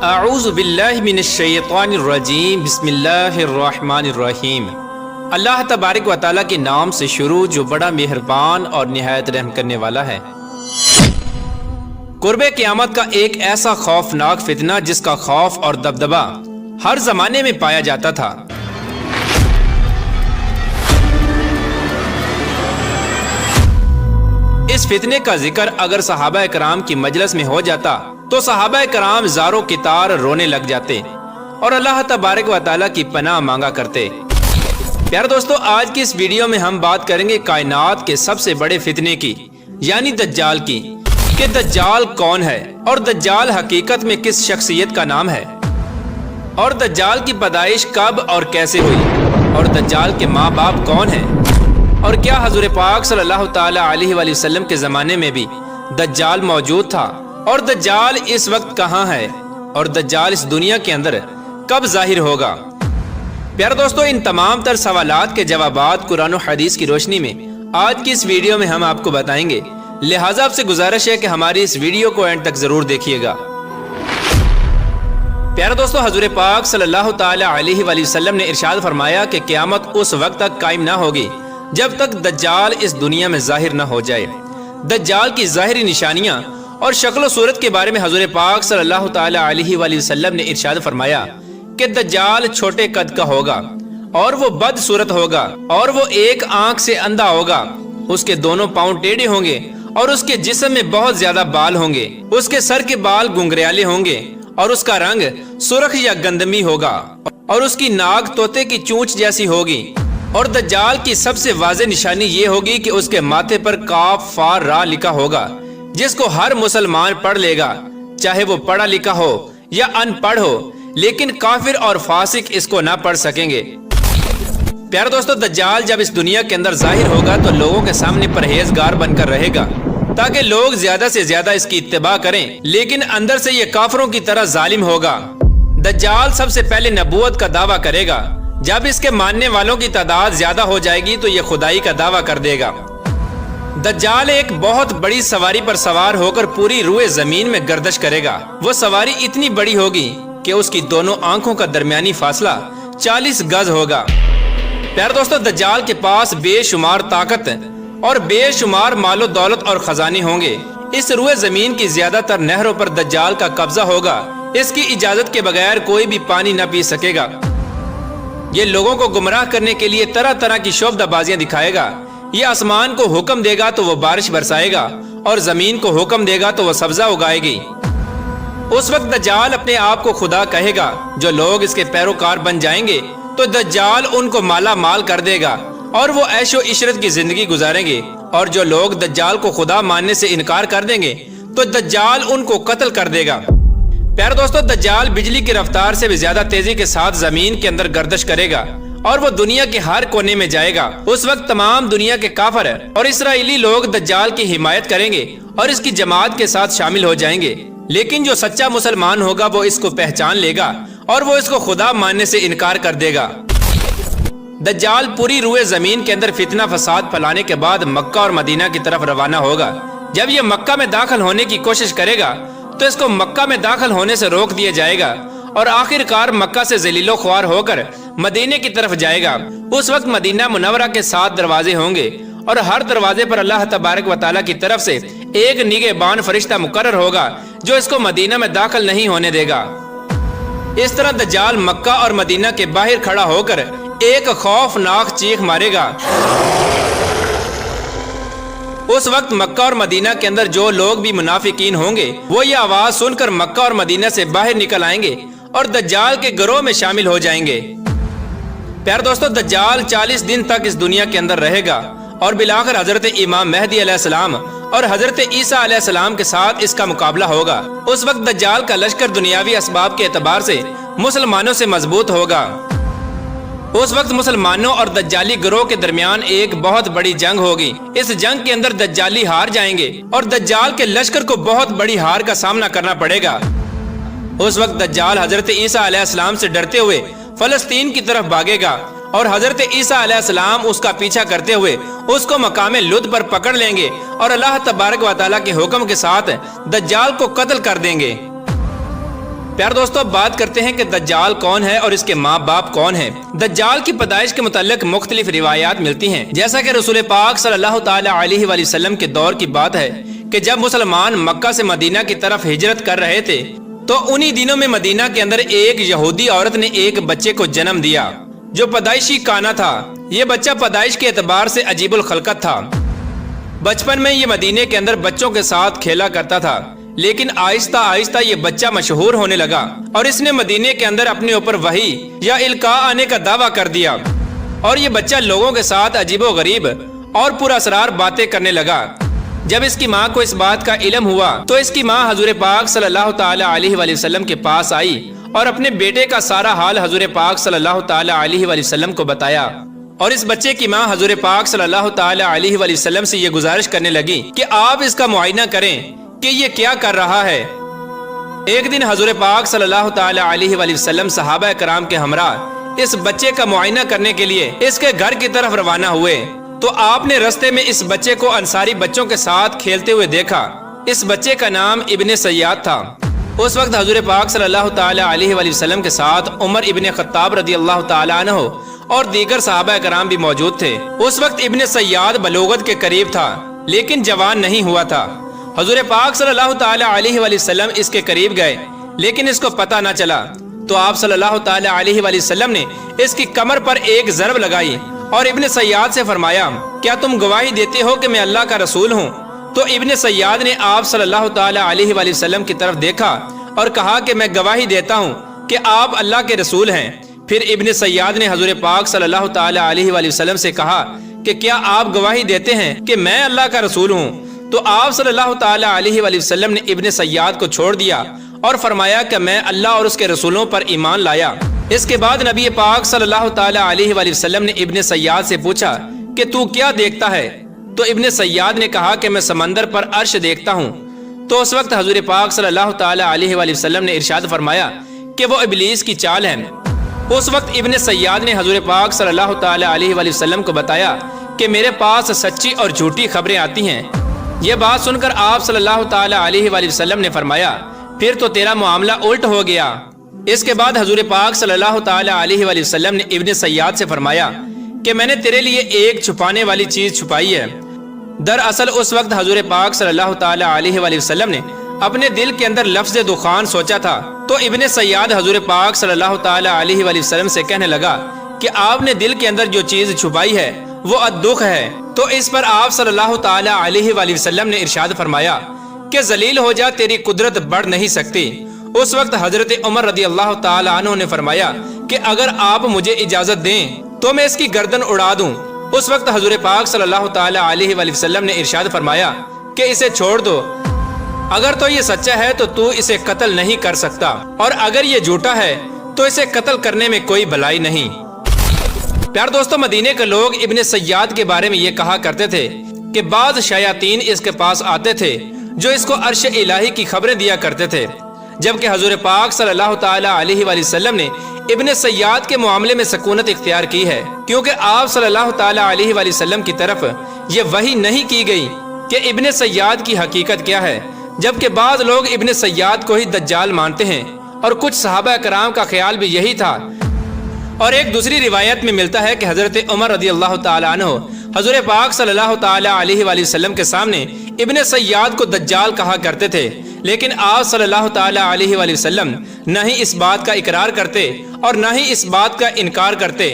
اعوذ باللہ من الشیطان الرجیم بسم اللہ الرحمن الرحیم۔ اللہ تبارک و تعالیٰ کے نام سے شروع جو بڑا مہربان اور نہایت رحم کرنے والا ہے۔ قرب قیامت کا ایک ایسا خوفناک فتنہ جس کا خوف اور دبدبہ ہر زمانے میں پایا جاتا تھا۔ اس فتنے کا ذکر اگر صحابہ کرام کی مجلس میں ہو جاتا تو صحابہ کرام زاروں کی طرح رونے لگ جاتے اور اللہ تبارک و تعالیٰ کی پناہ مانگا کرتے۔ پیارے دوستو، آج کی اس ویڈیو میں ہم بات کریں گے کائنات کے سب سے بڑے فتنے کی، یعنی دجال کی، کہ دجال کون ہے اور دجال حقیقت میں کس شخصیت کا نام ہے، اور دجال کی پیدائش کب اور کیسے ہوئی، اور دجال کے ماں باپ کون ہیں، اور کیا حضور پاک صلی اللہ تعالی علیہ وآلہ وسلم کے زمانے میں بھی دجال موجود تھا، اور دجال اس وقت کہاں ہے، اور دجال اس دنیا کے اندر کب ظاہر ہوگا۔ پیارے دوستو، ان تمام تر سوالات کے جوابات قرآن و حدیث کی روشنی میں آج کی اس ویڈیو میں ہم آپ کو بتائیں گے، لہٰذا آپ سے گزارش ہے کہ ہماری اس ویڈیو کو اینڈ تک ضرور دیکھیے گا۔ پیارے دوستو، حضور پاک صلی اللہ تعالی علیہ وآلہ وسلم نے ارشاد فرمایا کہ قیامت اس وقت تک قائم نہ ہوگی جب تک دجال اس دنیا میں ظاہر نہ ہو جائے۔ دجال کی ظاہری نشانیاں اور شکل و صورت کے بارے میں حضور پاک صلی اللہ تعالی علیہ وآلہ وسلم نے ارشاد فرمایا کہ دجال چھوٹے قد کا ہوگا اور وہ بد صورت ہوگا، اور وہ ایک آنکھ سے اندھا ہوگا، اس کے دونوں پاؤں ٹیڑھے ہوں گے، اور اس کے جسم میں بہت زیادہ بال ہوں گے، اس کے سر کے بال گنگریالے ہوں گے، اور اس کا رنگ سرخ یا گندمی ہوگا، اور اس کی ناک طوطے کی چونچ جیسی ہوگی۔ اور دجال کی سب سے واضح نشانی یہ ہوگی کہ اس کے ماتھے پر کاف فا را لکھا ہوگا، جس کو ہر مسلمان پڑھ لے گا، چاہے وہ پڑھا لکھا ہو یا ان پڑھ ہو، لیکن کافر اور فاسق اس کو نہ پڑھ سکیں گے۔ پیارے دوستو، دجال جب اس دنیا کے اندر ظاہر ہوگا تو لوگوں کے سامنے پرہیزگار بن کر رہے گا تاکہ لوگ زیادہ سے زیادہ اس کی اتباع کریں، لیکن اندر سے یہ کافروں کی طرح ظالم ہوگا۔ دجال سب سے پہلے نبوت کا دعویٰ کرے گا، جب اس کے ماننے والوں کی تعداد زیادہ ہو جائے گی تو یہ خدائی کا دعویٰ کر دے گا۔ دجال ایک بہت بڑی سواری پر سوار ہو کر پوری روئے زمین میں گردش کرے گا۔ وہ سواری اتنی بڑی ہوگی کہ اس کی دونوں آنکھوں کا درمیانی فاصلہ 40 گز ہوگا۔ پیارے دوستو، دجال کے پاس بے شمار طاقت اور بے شمار مال و دولت اور خزانے ہوں گے۔ اس روئے زمین کی زیادہ تر نہروں پر دجال کا قبضہ ہوگا۔ اس کی اجازت کے بغیر کوئی بھی پانی نہ پی سکے گا۔ یہ لوگوں کو گمراہ کرنے کے لیے طرح طرح کی شعبدہ بازیاں دکھائے گا۔ یہ آسمان کو حکم دے گا تو وہ بارش برسائے گا، اور زمین کو حکم دے گا تو وہ سبزہ اگائے گی۔ اس وقت دجال اپنے آپ کو خدا کہے گا۔ جو لوگ اس کے پیروکار بن جائیں گے تو دجال ان کو مالا مال کر دے گا اور وہ عیش و عشرت کی زندگی گزاریں گے، اور جو لوگ دجال کو خدا ماننے سے انکار کر دیں گے تو دجال ان کو قتل کر دے گا۔ پیارے دوستو، دجال بجلی کی رفتار سے بھی زیادہ تیزی کے ساتھ زمین کے اندر گردش کرے گا اور وہ دنیا کے ہر کونے میں جائے گا۔ اس وقت تمام دنیا کے کافر اور اسرائیلی لوگ دجال کی حمایت کریں گے اور اس کی جماعت کے ساتھ شامل ہو جائیں گے، لیکن جو سچا مسلمان ہوگا وہ اس کو پہچان لے گا اور وہ اس کو خدا ماننے سے انکار کر دے گا۔ دجال پوری روئے زمین کے اندر فتنہ فساد پھیلانے کے بعد مکہ اور مدینہ کی طرف روانہ ہوگا۔ جب یہ مکہ میں داخل ہونے کی کوشش کرے گا تو اس کو مکہ میں داخل ہونے سے روک دیا جائے گا، اور آخر کار مکہ سے ذلیل و خوار ہو کر مدینے کی طرف جائے گا۔ اس وقت مدینہ منورہ کے 7 دروازے ہوں گے، اور ہر دروازے پر اللہ تبارک و تعالیٰ کی طرف سے ایک نگہبان فرشتہ مقرر ہوگا جو اس کو مدینہ میں داخل نہیں ہونے دے گا۔ اس طرح دجال مکہ اور مدینہ کے باہر کھڑا ہو کر ایک خوفناک چیخ مارے گا۔ اس وقت مکہ اور مدینہ کے اندر جو لوگ بھی منافقین ہوں گے وہ یہ آواز سن کر مکہ اور مدینہ سے باہر نکل آئیں گے اور دجال کے گروہ میں شامل ہو جائیں گے۔ پیارے دوستو، دجال 40 دن تک اس دنیا کے اندر رہے گا، اور بالآخر حضرت امام مہدی علیہ السلام اور حضرت عیسیٰ علیہ السلام کے ساتھ اس کا مقابلہ ہوگا۔ اس وقت دجال کا لشکر دنیاوی اسباب کے اعتبار سے مسلمانوں سے مضبوط ہوگا۔ اس وقت مسلمانوں اور دجالی گروہ کے درمیان ایک بہت بڑی جنگ ہوگی۔ اس جنگ کے اندر دجالی ہار جائیں گے اور دجال کے لشکر کو بہت بڑی ہار کا سامنا کرنا پڑے گا۔ اس وقت دجال حضرت عیسیٰ علیہ السلام سے ڈرتے ہوئے فلسطین کی طرف بھاگے گا، اور حضرت عیسیٰ علیہ السلام اس کا پیچھا کرتے ہوئے اس کو مقام لد پر پکڑ لیں گے اور اللہ تبارک و تعالیٰ کے حکم کے ساتھ دجال کو قتل کر دیں گے۔ پیار دوستو، بات کرتے ہیں کہ دجال کون ہے اور اس کے ماں باپ کون ہیں۔ دجال کی پیدائش کے متعلق مختلف روایات ملتی ہیں، جیسا کہ رسول پاک صلی اللہ تعالی علیہ وآلہ وسلم کے دور کی بات ہے کہ جب مسلمان مکہ سے مدینہ کی طرف ہجرت کر رہے تھے تو انہی دنوں میں مدینہ کے اندر ایک یہودی عورت نے ایک بچے کو جنم دیا جو پیدائشی کانا تھا۔ یہ بچہ پیدائش کے اعتبار سے عجیب الخلقت تھا۔ بچپن میں یہ مدینے کے اندر بچوں کے ساتھ کھیلا کرتا تھا، لیکن آہستہ آہستہ یہ بچہ مشہور ہونے لگا اور اس نے مدینے کے اندر اپنے اوپر وحی یا القاء آنے کا دعویٰ کر دیا، اور یہ بچہ لوگوں کے ساتھ عجیب و غریب اور پر اسرار باتیں کرنے لگا۔ جب اس کی ماں کو اس بات کا علم ہوا تو اس کی ماں حضور پاک صلی اللہ تعالی علیہ وآلہ وسلم کے پاس آئی اور اپنے بیٹے کا سارا حال حضور پاک صلی اللہ تعالی علیہ وآلہ وسلم کو بتایا، اور اس بچے کی ماں حضور پاک صلی اللہ تعالی علیہ وآلہ وسلم سے یہ گزارش کرنے لگی کہ آپ اس کا معائنہ کریں کہ یہ کیا کر رہا ہے۔ ایک دن حضور پاک صلی اللہ تعالی علیہ وآلہ وسلم صحابہ کرام کے ہمراہ اس بچے کا معائنہ کرنے کے لیے اس کے گھر کی طرف روانہ ہوئے تو آپ نے رستے میں اس بچے کو انصاری بچوں کے ساتھ کھیلتے ہوئے دیکھا۔ اس بچے کا نام ابن سیاد تھا۔ اس وقت حضور پاک صلی اللہ تعالی علیہ وآلہ وسلم کے ساتھ عمر ابن خطاب رضی اللہ تعالی عنہ اور دیگر صحابہ کرام بھی موجود تھے۔ اس وقت ابن سیاد بلوغت کے قریب تھا لیکن جوان نہیں ہوا تھا۔ حضور پاک صلی اللہ تعالی علیہ وآلہ وسلم اس کے قریب گئے لیکن اس کو پتہ نہ چلا تو آپ صلی اللہ تعالی علیہ وآلہ وسلم نے اس کی کمر پر ایک ضرب لگائی اور ابن سیاد سے فرمایا، کیا تم گواہی دیتے ہو کہ میں اللہ کا رسول ہوں؟ تو ابن سیاد نے آپ صلی اللہ تعالی علیہ وآلہ وسلم کی طرف دیکھا اور کہا کہ میں گواہی دیتا ہوں کہ آپ اللہ کے رسول ہیں۔ پھر ابن سیاد نے حضور پاک صلی اللہ تعالی علیہ وآلہ وسلم سے کہا کہ کیا آپ گواہی دیتے ہیں کہ میں اللہ کا رسول ہوں؟ تو آپ صلی اللہ تعالی علیہ وآلہ وسلم نے ابن سیاد کو چھوڑ دیا اور فرمایا کہ میں اللہ اور اس کے رسولوں پر ایمان لایا۔ اس کے بعد نبی پاک صلی اللہ تعالی علیہ وآلہ وسلم نے ابن سیاد سے پوچھا کہ تو کیا دیکھتا ہے؟ تو ابن سیاد نے کہا کہ میں سمندر پر عرش دیکھتا ہوں۔ تو اس وقت حضور پاک صلی اللہ تعالی علیہ وآلہ وسلم نے ارشاد فرمایا کہ وہ ابلیس کی چال ہے۔ اس وقت ابن سیاد نے حضور پاک صلی اللہ تعالی علیہ وآلہ وسلم کو بتایا کہ میرے پاس سچی اور جھوٹی خبریں آتی ہیں۔ یہ بات سن کر آپ صلی اللہ تعالی علیہ وآلہ وسلم نے فرمایا، پھر تو تیرا معاملہ الٹ ہو گیا۔ اس کے بعد حضور پاک صلی اللہ تعالی علیہ وآلہ وسلم نے ابن سیاد سے فرمایا کہ میں نے تیرے لیے ایک چھپانے والی چیز چھپائی ہے۔ دراصل اس وقت حضور پاک صلی اللہ تعالی علیہ وآلہ وسلم نے اپنے دل کے اندر لفظ دخان سوچا تھا تو ابن سیاد حضور پاک صلی اللہ تعالی علیہ وآلہ وسلم سے کہنے لگا کہ آپ نے دل کے اندر جو چیز چھپائی ہے وہ الدخ ہے۔ تو اس پر آپ صلی اللہ تعالی علیہ وآلہ وسلم نے ارشاد فرمایا کہ ذلیل ہو جا، تیری قدرت بڑھ نہیں سکتی۔ اس وقت حضرت عمر رضی اللہ تعالی عنہ نے فرمایا کہ اگر آپ مجھے اجازت دیں تو میں اس کی گردن اڑا دوں۔ اس وقت حضور پاک صلی اللہ تعالی علیہ وآلہ وسلم نے ارشاد فرمایا کہ اسے چھوڑ دو، اگر تو یہ سچا ہے تو اسے قتل نہیں کر سکتا، اور اگر یہ جھوٹا ہے تو اسے قتل کرنے میں کوئی بھلائی نہیں۔ پیار دوستو، مدینے کے لوگ ابن سیاد کے بارے میں یہ کہا کرتے تھے کہ بعض شیاطین اس کے پاس آتے تھے جو اس کو عرش الہی کی خبریں دیا کرتے تھے، جبکہ حضور پاک صلی اللہ تعالی علیہ وآلہ وسلم نے ابن سیاد کے معاملے میں سکونت اختیار کی ہے، کیونکہ آپ صلی اللہ تعالی علیہ وآلہ وسلم کی طرف یہ وحی نہیں کی گئی کہ ابن سیاد کی حقیقت کیا ہے، جبکہ بعض لوگ ابن سیاد کو ہی دجال مانتے ہیں اور کچھ صحابہ کرام کا خیال بھی یہی تھا۔ اور ایک دوسری روایت میں ملتا ہے کہ حضرت عمر رضی اللہ تعالی عنہ حضور پاک صلی اللہ تعالی علیہ وآلہ وسلم کے سامنے ابن سیاد کو دجال کہا کرتے تھے، لیکن آپ صلی اللہ تعالی علیہ وآلہ وسلم نہ ہی اس بات کا اقرار کرتے اور نہ ہی اس بات کا انکار کرتے۔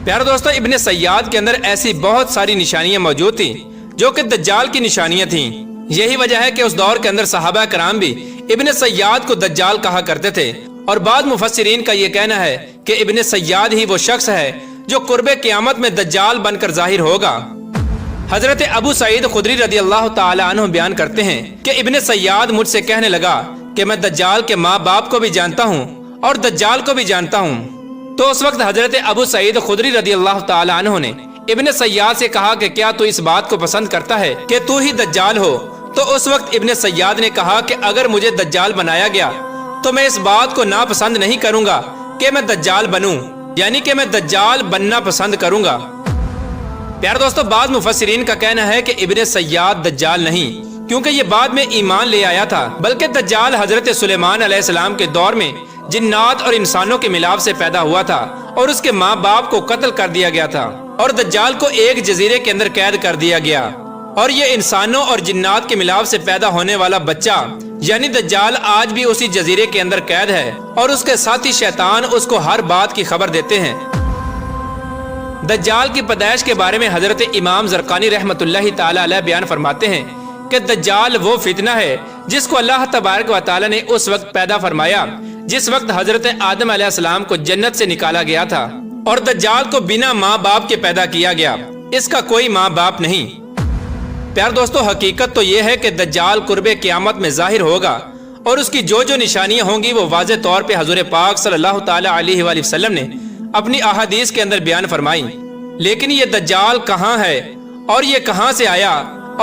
پیارے دوستو، ابن سیاد کے اندر ایسی بہت ساری نشانیاں موجود تھیں جو کہ دجال کی نشانیاں تھیں۔ یہی وجہ ہے کہ اس دور کے اندر صحابہ کرام بھی ابن سیاد کو دجال کہا کرتے تھے، اور بعض مفسرین کا یہ کہنا ہے کہ ابن سیاد ہی وہ شخص ہے جو قرب قیامت میں دجال بن کر ظاہر ہوگا۔ حضرت ابو سعید خدری رضی اللہ تعالی عنہ بیان کرتے ہیں کہ ابن سیاد مجھ سے کہنے لگا کہ میں دجال کے ماں باپ کو بھی جانتا ہوں اور دجال کو بھی جانتا ہوں۔ تو اس وقت حضرت ابو سعید خدری رضی اللہ تعالی عنہ نے ابن سیاد سے کہا کہ کیا تو اس بات کو پسند کرتا ہے کہ تو ہی دجال ہو؟ تو اس وقت ابن سیاد نے کہا کہ اگر مجھے دجال بنایا گیا تو میں اس بات کو ناپسند نہیں کروں گا کہ میں دجال بنوں، یعنی کہ میں دجال بننا پسند کروں گا۔ پیارے دوستو، بعض مفسرین کا کہنا ہے کہ ابن سیاد دجال نہیں، کیونکہ یہ بعد میں ایمان لے آیا تھا، بلکہ دجال حضرت سلیمان علیہ السلام کے دور میں جنات اور انسانوں کے ملاپ سے پیدا ہوا تھا اور اس کے ماں باپ کو قتل کر دیا گیا تھا اور دجال کو ایک جزیرے کے اندر قید کر دیا گیا، اور یہ انسانوں اور جنات کے ملاپ سے پیدا ہونے والا بچہ یعنی دجال آج بھی اسی جزیرے کے اندر قید ہے، اور اس کے ساتھی شیطان اس کو ہر بات کی خبر دیتے ہیں۔ دجال کی پیدائش کے بارے میں حضرت امام زرقانی رحمۃ اللہ تعالی علیہ بیان فرماتے ہیں کہ دجال وہ فتنہ ہے جس کو اللہ تبارک و تعالی نے اس وقت پیدا فرمایا جس وقت حضرت آدم علیہ السلام کو جنت سے نکالا گیا تھا، اور دجال کو بنا ماں باپ کے پیدا کیا گیا، اس کا کوئی ماں باپ نہیں۔ پیار دوستو، حقیقت تو یہ ہے کہ دجال قرب قیامت میں ظاہر ہوگا، اور اس کی جو نشانیاں ہوں گی وہ واضح طور پہ حضور پاک صلی اللہ تعالی علیہ وآلہ وسلم نے اپنی احادیث کے اندر بیان فرمائی۔ لیکن یہ دجال کہاں ہے، اور یہ کہاں سے آیا،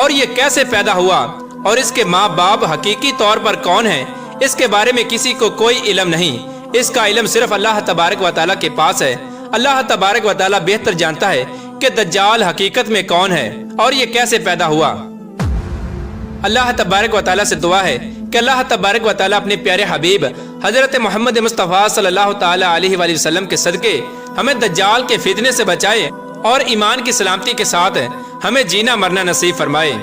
اور یہ کیسے پیدا ہوا، اور اس کے ماں باپ حقیقی طور پر کون ہیں، اس کے بارے میں کسی کو کوئی علم نہیں۔ اس کا علم صرف اللہ تبارک و تعالیٰ کے پاس ہے۔ اللہ تبارک و تعالیٰ بہتر جانتا ہے کہ دجال حقیقت میں کون ہے اور یہ کیسے پیدا ہوا۔ اللہ تبارک و تعالیٰ سے دعا ہے کہ اللہ تبارک و تعالیٰ اپنے پیارے حبیب حضرت محمد مصطفیٰ صلی اللہ تعالیٰ علیہ وآلہ وسلم کے صدقے ہمیں دجال کے فتنے سے بچائے اور ایمان کی سلامتی کے ساتھ ہمیں جینا مرنا نصیب فرمائے۔